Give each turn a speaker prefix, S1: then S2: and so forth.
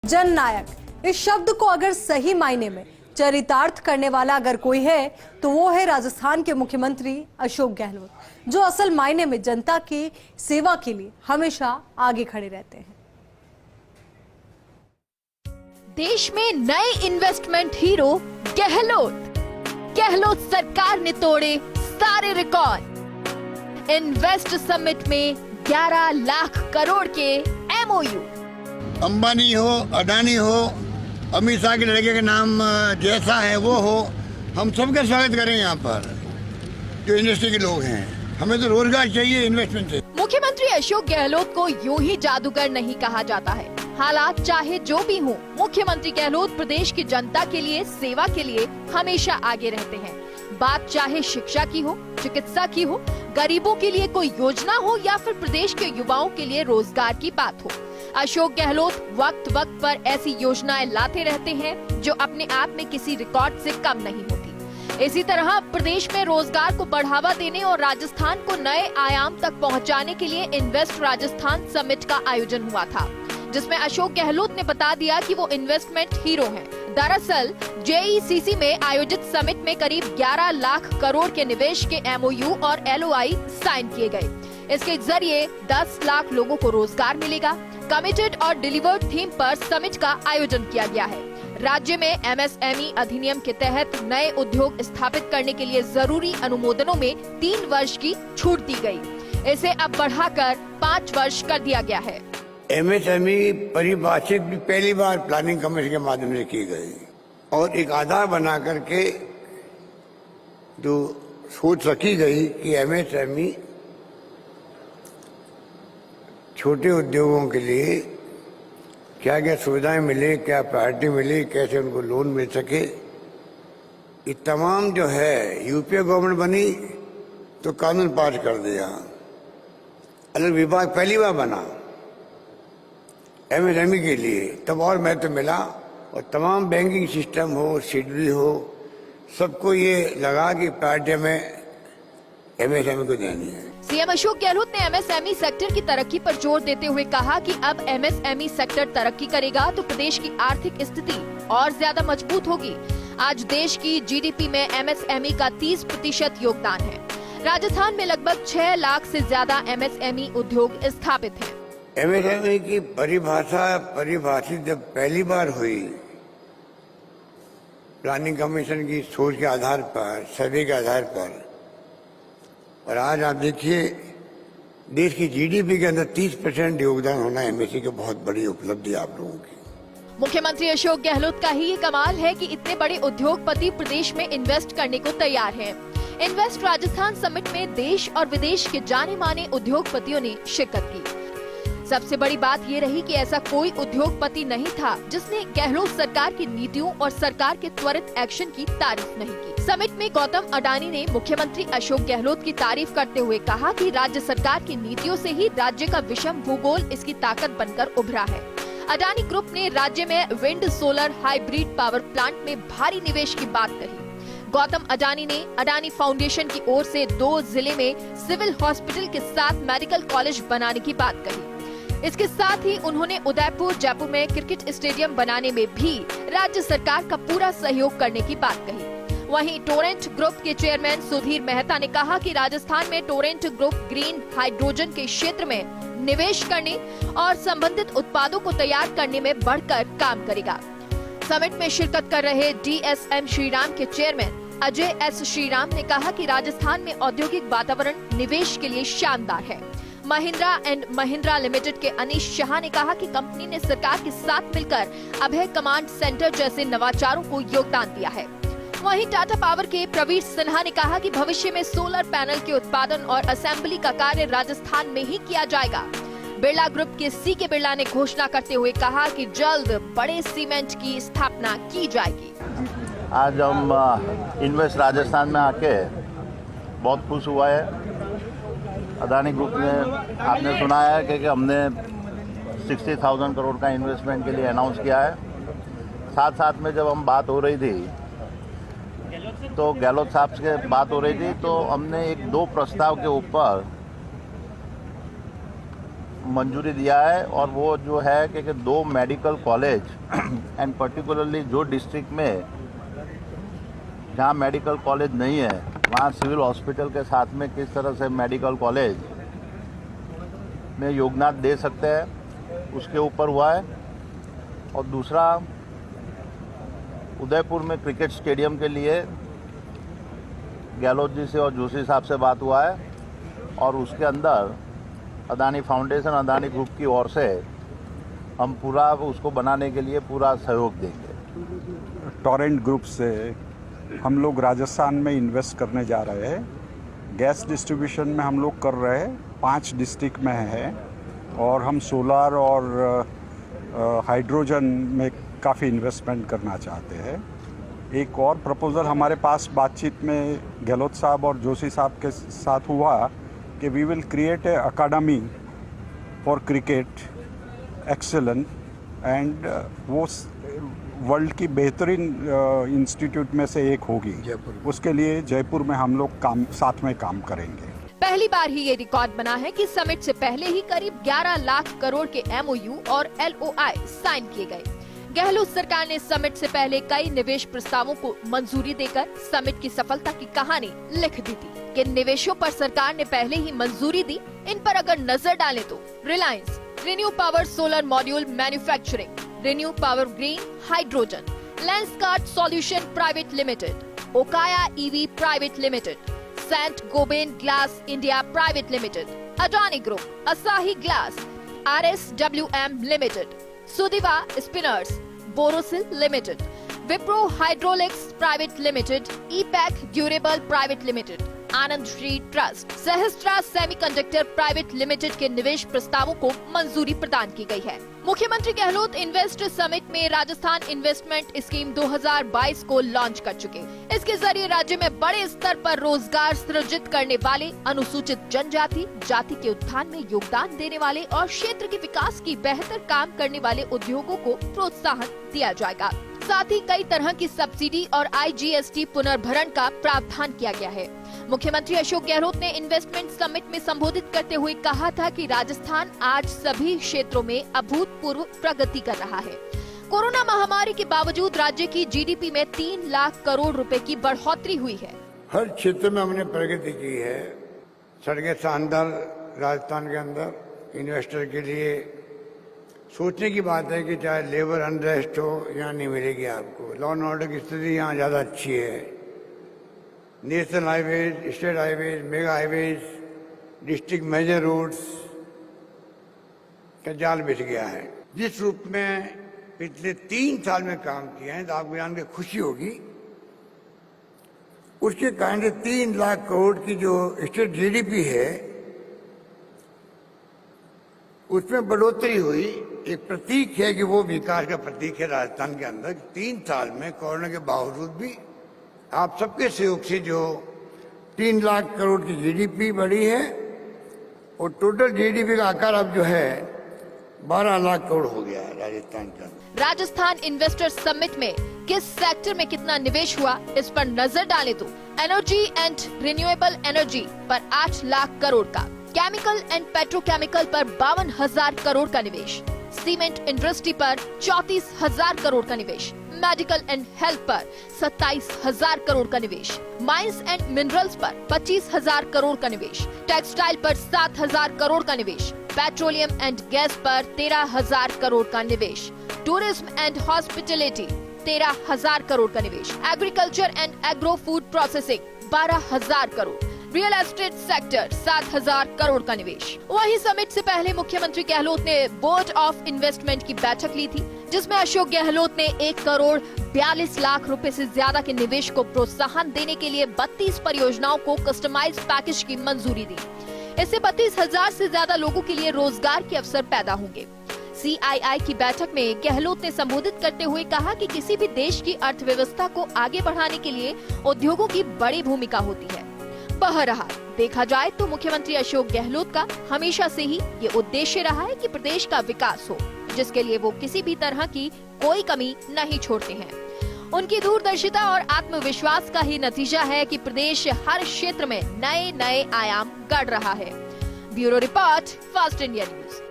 S1: जननायक इस शब्द को अगर सही मायने में चरितार्थ करने वाला अगर कोई है तो वो है राजस्थान के मुख्यमंत्री अशोक गहलोत, जो असल मायने में जनता की सेवा के लिए हमेशा आगे खड़े रहते हैं।
S2: देश में नए इन्वेस्टमेंट हीरो गहलोत सरकार ने तोड़े सारे रिकॉर्ड। इन्वेस्ट समिट में 11 लाख करोड़ के एमओयू।
S3: अंबानी हो, अडानी हो, अमित शाह के लड़के का नाम जैसा है वो हो, हम सबका स्वागत करें यहाँ पर जो इंडस्ट्री के लोग हैं। हमें तो रोजगार चाहिए, इन्वेस्टमेंट चाहिए।
S2: मुख्यमंत्री अशोक गहलोत को यूं ही जादूगर नहीं कहा जाता है। हालात चाहे जो भी हो, मुख्यमंत्री गहलोत प्रदेश की जनता के लिए, सेवा के लिए हमेशा आगे रहते हैं। बात चाहे शिक्षा की हो, चिकित्सा की हो, गरीबों के लिए कोई योजना हो या फिर प्रदेश के युवाओं के लिए रोजगार की बात हो, अशोक गहलोत वक्त वक्त पर ऐसी योजनाएं लाते रहते हैं जो अपने आप में किसी रिकॉर्ड से कम नहीं होती। इसी तरह प्रदेश में रोजगार को बढ़ावा देने और राजस्थान को नए आयाम तक पहुंचाने के लिए इन्वेस्ट राजस्थान समिट का आयोजन हुआ था, जिसमें अशोक गहलोत ने बता दिया कि वो इन्वेस्टमेंट हीरो हैं। दरअसल जेईसीसी में आयोजित समिट में करीब 11 लाख करोड़ के निवेश के एमओयू और एलओआई साइन किए गए। इसके जरिए 10 लाख लोगों को रोजगार मिलेगा। कमिटेड और डिलीवर्ड थीम पर समिट का आयोजन किया गया है। राज्य में एमएसएमई अधिनियम के तहत नए उद्योग स्थापित करने के लिए जरूरी अनुमोदनों में 3 वर्ष की छूट दी गई। इसे अब बढ़ाकर 5 वर्ष कर दिया गया है।
S3: एमएसएमई परिभाषित भी पहली बार प्लानिंग कमेटी के माध्यम से की गई और एक आधार बना करके जो सोच रखी गई कि एमएसएमई छोटे उद्योगों के लिए क्या क्या सुविधाएं मिले, क्या प्रायोरिटी मिले, कैसे उनको लोन मिल सके, ये तमाम जो है यूपीए गवर्नमेंट बनी तो कानून पास कर दिया। अलग विभाग पहली बार बना एमएसएमई के लिए, तब और महत्व मिला और तमाम बैंकिंग सिस्टम हो, शेड्यूल हो, सबको ये लगा कि प्रायोरिटी में एमएसएमई को देनी है।
S2: सीएम अशोक गहलोत ने एमएसएमई सेक्टर की तरक्की पर जोर देते हुए कहा कि अब एमएसएमई सेक्टर तरक्की करेगा तो प्रदेश की आर्थिक स्थिति और ज्यादा मजबूत होगी। आज देश की जीडीपी में एमएसएमई का 30% योगदान है। राजस्थान में लगभग 6 लाख से ज्यादा एमएसएमई उद्योग स्थापित हैं।
S3: एमएसएमई की परिभाषित जब पहली बार हुई प्लानिंग कमीशन की सोच के आधार पर, सर्वे के आधार पर, और आज आप देखिए देश की जीडीपी के अंदर 30% योगदान होना एमएसएमई की बहुत बड़ी उपलब्धि आप लोगों की।
S2: मुख्यमंत्री अशोक गहलोत का ही ये कमाल है कि इतने बड़े उद्योगपति प्रदेश में इन्वेस्ट करने को तैयार हैं। इन्वेस्ट राजस्थान समिट में देश और विदेश के जाने माने उद्योगपतियों ने शिरकत की। सबसे बड़ी बात ये रही कि ऐसा कोई उद्योगपति नहीं था जिसने गहलोत सरकार की नीतियों और सरकार के त्वरित एक्शन की तारीफ नहीं की। समिट में गौतम अडानी ने मुख्यमंत्री अशोक गहलोत की तारीफ करते हुए कहा कि राज्य सरकार की नीतियों से ही राज्य का विषम भूगोल इसकी ताकत बनकर उभरा है। अडानी ग्रुप ने राज्य में wind solar hybrid power plant में भारी निवेश की बात कही। गौतम अडानी ने अडानी फाउंडेशन की ओर से 2 जिले में सिविल हॉस्पिटल के साथ मेडिकल कॉलेज बनाने की बात कही। इसके साथ ही उन्होंने उदयपुर, जयपुर में क्रिकेट स्टेडियम बनाने में भी राज्य सरकार का पूरा सहयोग करने की बात कही। वहीं टोरेंट ग्रुप के चेयरमैन सुधीर मेहता ने कहा कि राजस्थान में टोरेंट ग्रुप ग्रीन हाइड्रोजन के क्षेत्र में निवेश करने और संबंधित उत्पादों को तैयार करने में बढ़कर काम करेगा। समिट में शिरकत कर रहे डीएसएम श्रीराम के चेयरमैन अजय एस श्रीराम ने कहा कि राजस्थान में औद्योगिक वातावरण निवेश के लिए शानदार है। महिंद्रा एंड महिंद्रा लिमिटेड के अनीश शाह ने कहा कि कंपनी ने सरकार के साथ मिलकर अभय कमांड सेंटर जैसे नवाचारों को योगदान दिया है। वहीं टाटा पावर के प्रवीर सिन्हा ने कहा कि भविष्य में सोलर पैनल के उत्पादन और असेंबली का कार्य राजस्थान में ही किया जाएगा। बिरला ग्रुप के सीके बिरला ने घोषणा करते हुए कहा कि जल्द बड़े सीमेंट की स्थापना की जाएगी।
S4: आज हम इन्वेस्ट राजस्थान में आके बहुत खुश हुआ है। अदानी ग्रुप ने, आपने सुना है कि हमने 60,000 करोड़ का इन्वेस्टमेंट के लिए अनाउंस किया है। साथ साथ में जब हम बात हो रही थी तो गहलोत साहब से बात हो रही थी तो हमने 2 प्रस्ताव के ऊपर मंजूरी दिया है और वो जो है कि 2 मेडिकल कॉलेज एंड पर्टिकुलरली जो डिस्ट्रिक्ट में जहाँ मेडिकल कॉलेज नहीं है वहाँ सिविल हॉस्पिटल के साथ में किस तरह से मेडिकल कॉलेज में योगदान दे सकते हैं उसके ऊपर हुआ है। और दूसरा, उदयपुर में क्रिकेट स्टेडियम के लिए गहलोत जी से और जोशी साहब से बात हुआ है और उसके अंदर अदानी फाउंडेशन, अदानी ग्रुप की ओर से हम पूरा उसको बनाने के लिए पूरा सहयोग देंगे।
S5: टोरेंट ग्रुप से हम लोग राजस्थान में इन्वेस्ट करने जा रहे हैं। गैस डिस्ट्रीब्यूशन में हम लोग कर रहे हैं, 5 डिस्ट्रिक्ट में है और हम सोलार और हाइड्रोजन में काफ़ी इन्वेस्टमेंट करना चाहते हैं। एक और प्रपोज़ल हमारे पास बातचीत में गहलोत साहब और जोशी साहब के साथ हुआ कि we will create a academy for cricket excellent and वो वर्ल्ड की बेहतरीन इंस्टीट्यूट में से एक होगी। उसके लिए जयपुर में हम लोग साथ में काम करेंगे।
S2: पहली बार ही ये रिकॉर्ड बना है कि समिट से पहले ही करीब 11 लाख करोड़ के MOU और LOI साइन किए गए। गहलोत सरकार ने समिट से पहले कई निवेश प्रस्तावों को मंजूरी देकर समिट की सफलता की कहानी लिख दी थी। किन निवेशों पर सरकार ने पहले ही मंजूरी दी, इन पर अगर नजर डालें तो Reliance, renew power solar module manufacturing, renew power green hydrogen, Lenskart solution private limited, Okaya EV private limited, Saint Gobain glass India private limited, Adani group, Asahi glass, RSWM limited, Sudiva spinners, Borosil limited, Wipro hydraulics private limited, EPACK durable private limited, Anand Shri trust, Sahastra semiconductor private limited के निवेश प्रस्तावों को मंजूरी प्रदान की गई है। मुख्यमंत्री गहलोत इन्वेस्ट समिट में राजस्थान इन्वेस्टमेंट स्कीम 2022 को लॉन्च कर चुके। इसके जरिए राज्य में बड़े स्तर पर रोजगार सृजित करने वाले, अनुसूचित जनजाति, जाति के उत्थान में योगदान देने वाले और क्षेत्र के विकास की बेहतर काम करने वाले उद्योगों को प्रोत्साहन दिया जाएगा। साथ ही कई तरह की सब्सिडी और IGST पुनर्भरण का प्रावधान किया गया है। मुख्यमंत्री अशोक गहलोत ने इन्वेस्टमेंट समिट में संबोधित करते हुए कहा था कि राजस्थान आज सभी क्षेत्रों में अभूतपूर्व प्रगति कर रहा है। कोरोना महामारी के बावजूद राज्य की GDP में 3 लाख करोड़ रुपए की बढ़ोतरी हुई है।
S3: हर क्षेत्र में हमने प्रगति की है। सड़कें शानदार राजस्थान के अंदर इन्वेस्टर के लिए सोचने की बात है कि चाहे लेबर अनरेस्ट हो, यहाँ नहीं मिलेगी आपको। लॉ एंड ऑर्डर की स्थिति यहाँ ज़्यादा अच्छी है। National highways, state highways, mega highways, district major roads का जाल बिछ गया है। जिस रूप में पिछले 3 साल में काम किया है तो आपको जान के खुशी होगी। उसके कारण से 3 लाख करोड़ की जो स्टेट GDP है उसमें बढ़ोतरी हुई। एक प्रतीक है कि वो विकास का प्रतीक है राजस्थान के अंदर। 3 साल में कोरोना के बावजूद भी आप सबके सहयोग से जो 3 लाख करोड़ की GDP बढ़ी है और टोटल GDP का आकार अब जो है 12 लाख करोड़ हो गया है राजस्थान के अंदर।
S2: राजस्थान इन्वेस्टर समिट में किस सेक्टर में कितना निवेश हुआ, इस पर नजर डालें तो एनर्जी एंड रिन्यूएबल एनर्जी पर 8 लाख करोड़ का, केमिकल एंड पेट्रोकेमिकल पर 52,000 करोड़ का निवेश, सीमेंट इंडस्ट्री पर 34,000 करोड़ का निवेश, मेडिकल एंड हेल्थ पर 27,000 करोड़ का निवेश, माइंस एंड मिनरल्स पर 25,000 करोड़ का निवेश, टेक्सटाइल पर 7,000 करोड़ का निवेश, पेट्रोलियम एंड गैस पर 13,000 करोड़ का निवेश, टूरिज्म एंड हॉस्पिटैलिटी 13,000 करोड़ का निवेश, agriculture and agro food processing 12,000 crore, real estate sector 7,000 crore का निवेश। वहीं समिट से पहले मुख्यमंत्री गहलोत ने बोर्ड ऑफ इन्वेस्टमेंट की बैठक ली थी, जिसमें अशोक गहलोत ने 1 करोड़ 42 लाख रुपए से ज्यादा के निवेश को प्रोत्साहन देने के लिए 32 परियोजनाओं को कस्टमाइज्ड पैकेज की मंजूरी दी। इससे 32,000 से ज्यादा लोगों के लिए रोजगार के अवसर पैदा होंगे। CII की बैठक में गहलोत ने संबोधित करते हुए कहा कि किसी भी देश की अर्थव्यवस्था को आगे बढ़ाने के लिए उद्योगों की बड़ी भूमिका होती है। बहरहाल देखा जाए तो मुख्यमंत्री अशोक गहलोत का हमेशा से ही ये उद्देश्य रहा है कि प्रदेश का विकास हो, जिसके लिए वो किसी भी तरह की कोई कमी नहीं छोड़ते हैं। उनकी दूरदर्शिता और आत्मविश्वास का ही नतीजा है कि प्रदेश हर क्षेत्र में नए नए आयाम गढ़ रहा है। Bureau report, fast India news.